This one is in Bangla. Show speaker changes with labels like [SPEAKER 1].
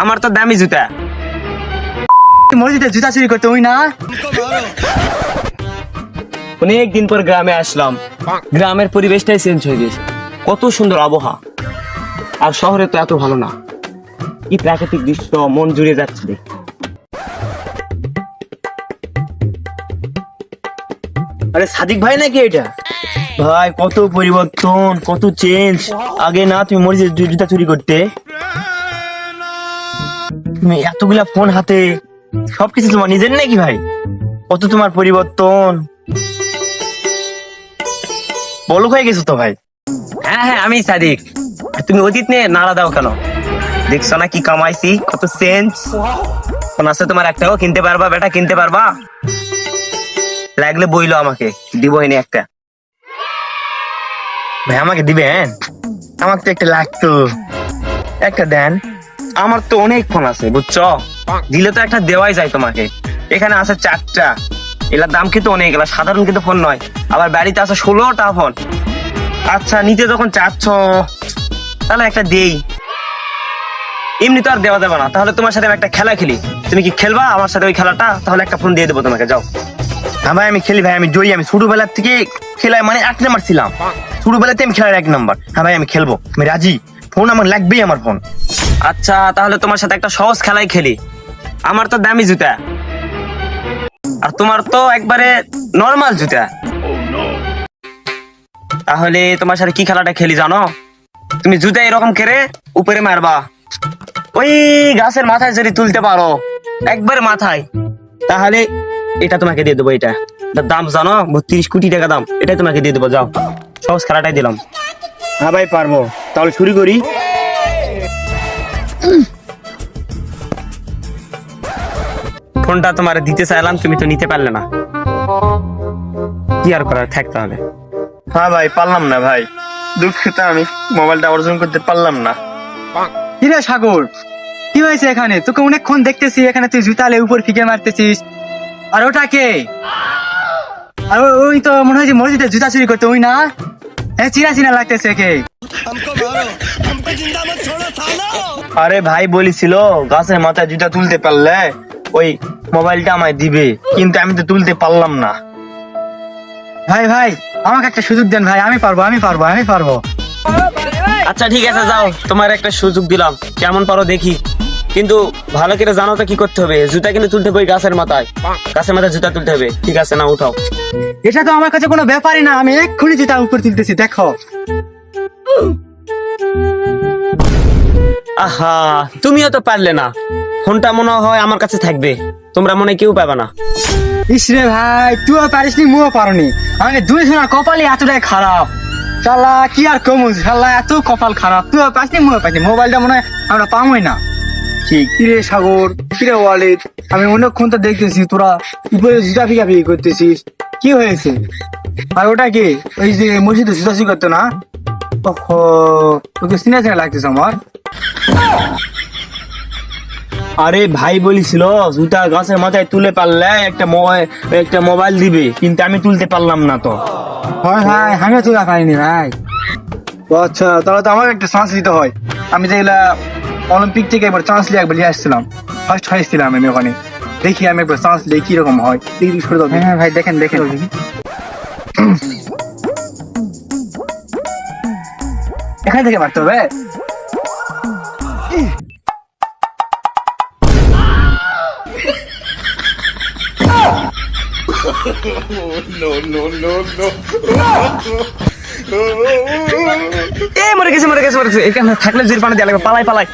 [SPEAKER 1] আমার তো দামি জুতা।
[SPEAKER 2] মসজিদে জুতা চুরি করতে ওই না।
[SPEAKER 1] অনেক দিন পর গ্রামে আসলাম, গ্রামের পরিবেশটাই চেঞ্জ হয়ে গেছে। কত সুন্দর আবহাওয়া, আর শহরে তো এত ভালো না। কি প্রাকৃতিক দৃশ্য, মন জুড়ে যাচ্ছে দেখে।
[SPEAKER 2] আরে সাদিক ভাই নাকি এটা?
[SPEAKER 1] ভাই কত পরিবর্তন, কত চেঞ্জ। আগে না তুমি মসজিদে জুতা চুরি করতে, তুমি এতগুলা ফোন হাতে, সবকিছু তোমার নিজের নাকি ভাই? কত তোমার পরিবর্তন, বলক হয়ে গেছো তো ভাই। হ্যাঁ হ্যাঁ, আমি সাদিক। তুমি অতীত নিয়ে নাড়া দাও কেন? দেখছো না কি কামাইছি, কত চেঞ্জ। ফোন আছে তোমার একটাও? কিনতে পারবা বেটা, কিনতে পারবা? লাগলে বইলো, আমাকে দিব এনে একটা। ভাই আমাকে দিবেন? আমাকে তো একটা লাগতো, একটা দেন। আমার তো অনেক ফোন আছে বুঝছো, দিলে তো একটা দেওয়াই যায় তোমাকে। এখানে আছে 4টা, এগুলার দাম কিন্তু অনেক, এগুলা সাধারণ কিন্তু ফোন নয়। আবার বাড়িতে আছে 16টা ফোন। আচ্ছা নিতে যখন চাচ্ছ তাহলে একটা দেই। এমনি তো আর দেওয়া যাবে না। তাহলে তোমার সাথে আমি একটা খেলা খেলি, তুমি কি খেলবা আমার সাথে ওই খেলাটা? তাহলে একটা ফোন দিয়ে দেবো তোমাকে, যাও। হ্যাঁ ভাই আমি খেলি, ভাই আমি জয়ী। আমি ছোটবেলার থেকে খেলায় মানে 1 নাম্বার ছিলাম, ছোটবেলাতে আমি খেলার 1 নাম্বার। হ্যাঁ ভাই আমি খেলবো, আমি রাজি। ফোন আমার লাগবেই, আমার ফোন। আচ্ছা তাহলে তোমার সাথে একটা সহজ খেলাই খেলি। আমার তো দামি জুতা, আর তোমার তো একবারে নর্মাল জুতা। তাহলে তোমার সাথে কি খেলাটা খেলি জানো? তুমি জুতা এরকম করে উপরে মারবা, ওই গাছের মাথায় যদি তুলতে পারো একবারে মাথায়, তাহলে এটা তোমাকে দিয়ে দেবো। এটার দাম জানো? 32 কোটি টাকা দাম। এটাই তোমাকে দিয়ে দেবো, যাও। সহজ খেলাটাই দিলাম। হ্যাঁ ভাই পারবো, তাহলে শুরু করি। ফোনটা তোমার দিতে চাইলাম, তুমি তো নিতে পারলে না, কি আর করার, থাক তাহলে। হ্যাঁ ভাই পারলাম না ভাই, দুঃখিত। আমি মোবাইলটা অর্জন করতে পারলাম না।
[SPEAKER 2] কিরে সাগর, কি হয়েছে এখানে? তোকে অনেকক্ষণ দেখতেছি এখানে, তুই জুতালে উপর ফিকে মারতেছিস। আর ওটা কে? আর ওই তো মনে হয় যে মসজিদে জুতা চুরি করতে ওই না। হ্যাঁ চিনা চিনা লাগতেছে কে?
[SPEAKER 1] আরে ভাই বলেছিল গাছের মাথায় জুতা তুলতে পারলে ওই মোবাইলটা আমায় দিবে, কিন্তু আমি তো তুলতে পারলাম না।
[SPEAKER 2] ভাই ভাই আমাকে একটা সুযোগ দেন ভাই, আমি পারবো আমি পারবো আমি পারবো।
[SPEAKER 1] আচ্ছা ঠিক আছে, যাও, তোমার একটা সুযোগ দিলাম, কেমন পারো দেখি। কিন্তু ভালো করে জানো তো কি করতে হবে। জুতা কিন্তু তুলতে হবে গাছের মাথায়, গাছের মাথায় জুতা তুলতে হবে, ঠিক আছে না? উঠাও।
[SPEAKER 2] এটা তো আমার কাছে কোনো ব্যাপারই না, আমি এক্ষুনি জুতা উপর তুলতেছি, দেখো।
[SPEAKER 1] আহা তুমিও তো পারলে না। ফোনটা মনে হয় আমার কাছে থাকবে, তোমরা মনে হয় কেউ পাবে না।
[SPEAKER 2] ইসরে ভাই তুইও পারিসনি, মুও পারনি। আমাকে দুই শোনা কপালে এতটাই খারাপ। শালা কি আর কমু, শালা এত কপাল খারাপ। তুইও পাসনি মুও পাইনি, মোবাইলটা মনে হয় আমরা পাবোই না।
[SPEAKER 1] ঠিক।
[SPEAKER 2] কিরে সাগর, কিরে ওয়ালিদ, আমি অনেকক্ষণ তো দেখতেছি তোরা উপরে জুতা ফিকাফিকি করতেছিস, কি হয়েছে? আর ওটা কি ওই যে মসজিদে জুতা চুরি করতো না? ওহো, তোকে চিনা চিনা লাগতেছে আমার।
[SPEAKER 1] আরে ভাই বলেছিল জুতা গাছের মাথায় তুলে পারলে একটা মোবাইল দিবে, কিন্তু আমি তুলতে পারলাম না তো।
[SPEAKER 2] হয় ভাই, আমিও তোলা পারিনি ভাই। ও আচ্ছা, তাহলে তো আমার একটা চান্স দিতে হয়। আমি তো এগুলা অলিম্পিক থেকে একবার চান্স নিয়ে একবার নিয়ে আসছিলাম, ফার্স্ট হয়েছিলাম আমি ওখানে। দেখি আমি একবার চান্স নিয়ে কিরকম হয়, দেখি সরে দাও। হ্যাঁ ভাই দেখেন দেখেন। এখান থেকে মারতে হবে।
[SPEAKER 1] মরে গেছে মরে গেছে মরে গেছে। এখানে থাকলে জেল পানি দেওয়া লাগবে, পালাই পালাই।